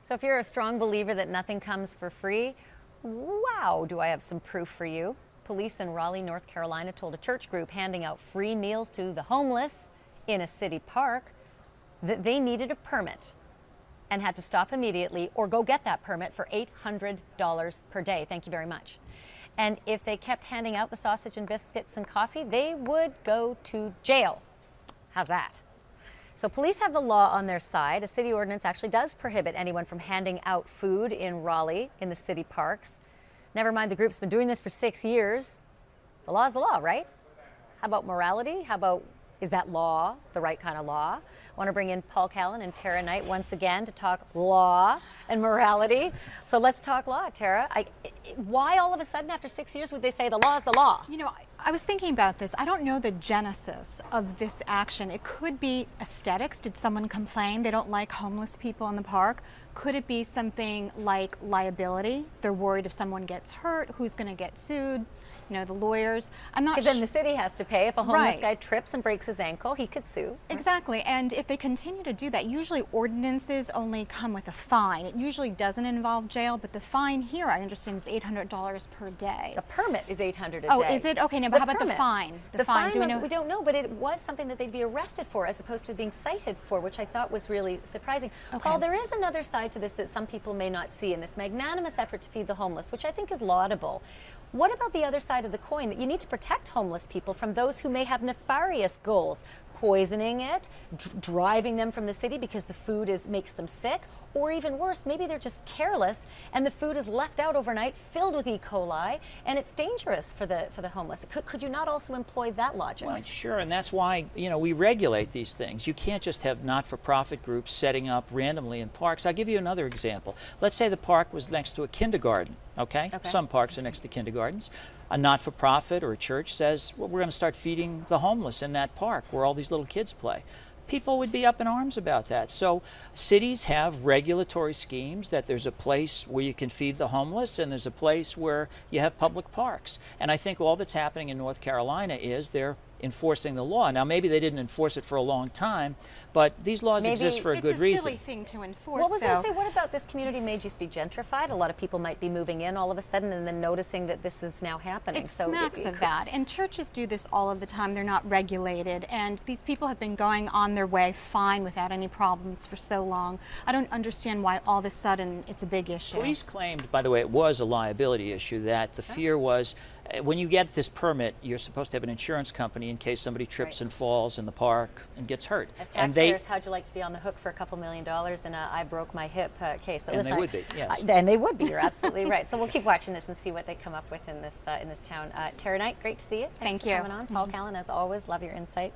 So if you're a strong believer that nothing comes for free, wow, do I have some proof for you. Police in Raleigh, North Carolina told a church group handing out free meals to the homeless in a city park that they needed a permit and had to stop immediately or go get that permit for $800 per day. Thank you very much. And if they kept handing out the sausage and biscuits and coffee, they would go to jail. How's that? So police have the law on their side. A city ordinance actually does prohibit anyone from handing out food in Raleigh in the city parks. Never mind, the group's been doing this for 6 years. The law is the law, right? How about morality? How about, is that law the right kind of law? I want to bring in Paul Callan and Tara Knight once again to talk law and morality. So let's talk law, Tara. Why all of a sudden after 6 years would they say the law is the law? You know, I was thinking about this. I don't know the genesis of this action. It could be aesthetics. Did someone complain they don't like homeless people in the park? Could it be something like liability? They're worried if someone gets hurt, who's going to get sued? You know, the lawyers. I'm not. Because then the city has to pay. If a homeless guy trips and breaks his ankle, he could sue. Exactly. And if they continue to do that, usually ordinances only come with a fine. It usually doesn't involve jail, but the fine here, I understand, is $800 per day. The permit is $800 a day. Oh, is it? Okay, now, but how about the fine? The fine, do we know? We don't know, but it was something that they'd be arrested for as opposed to being cited for, which I thought was really surprising. Okay. Paul, there is another side to this that some people may not see in this magnanimous effort to feed the homeless, which I think is laudable. What about the other side of the coin, that you need to protect homeless people from those who may have nefarious goals, poisoning it, driving them from the city because the food makes them sick, or even worse, maybe they're just careless and the food is left out overnight filled with E. coli and it's dangerous for the homeless. Could you not also employ that logic? Well, sure, and that's why, you know, we regulate these things. You can't just have not-for-profit groups setting up randomly in parks. I'll give you another example. Let's say the park was next to a kindergarten, okay? Some parks are next to kindergartens. A not-for-profit or a church says, well, we're going to start feeding the homeless in that park where all these little kids play. People would be up in arms about that. So cities have regulatory schemes that there's a place where you can feed the homeless and there's a place where you have public parks. And I think all that's happening in North Carolina is they're enforcing the law. Now, maybe they didn't enforce it for a long time, but these laws exist for a good reason. It's a silly thing to enforce. What was I going to say? What about this community may just be gentrified? A lot of people might be moving in all of a sudden and then noticing that this is now happening. It smacks of that. And churches do this all of the time. They're not regulated. And these people have been going on their way fine without any problems for so long. I don't understand why all of a sudden it's a big issue. Police claimed, by the way, it was a liability issue, that the fear was when you get this permit, you're supposed to have an insurance company in case somebody trips and falls in the park and gets hurt. As taxpayers, how'd you like to be on the hook for a couple $1 million in a I broke my hip case? But listen, they would be, yes. And they would be. You're absolutely right. So we'll keep watching this and see what they come up with in this town. Tara Knight, great to see you. Thanks for coming on. Paul Callan, as always, love your insight.